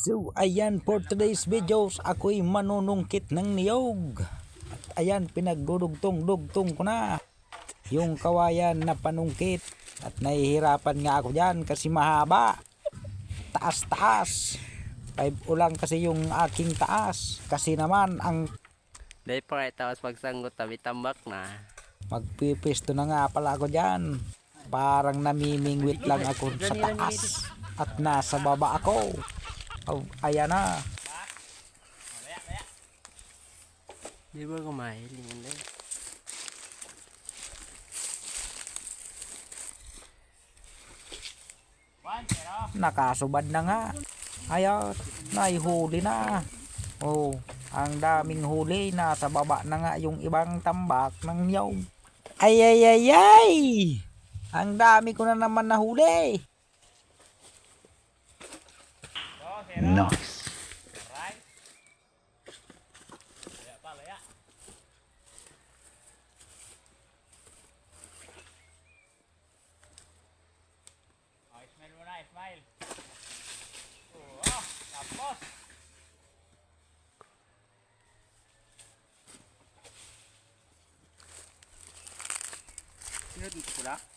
So ayan, for today's videos ako'y manunungkit ng niyog. At ayan, pinagdudugtong-dugtong ko na yung kawayan na panungkit. At nahihirapan nga ako dyan kasi mahaba, taas-taas. 5 ulang kasi yung aking taas. Kasi naman ang Dahil pa kayo tapos pagsanggot tabi tambak na. magpipisto na nga pala ako dyan. Parang namimingwit lang ako sa taas. At nasa baba ako. Oh, ayan na. Di ba kumahiling yan eh? Nakasubad na nga. Ayan, naihuli na. Oh, ang daming huli. Nasa baba na nga yung ibang tambak ng niyog. Ay, ay, ay, ay! Ang dami ko na naman nahuli. Nice. Smile muna, smile. Oh, tapos. Sinod mo pula?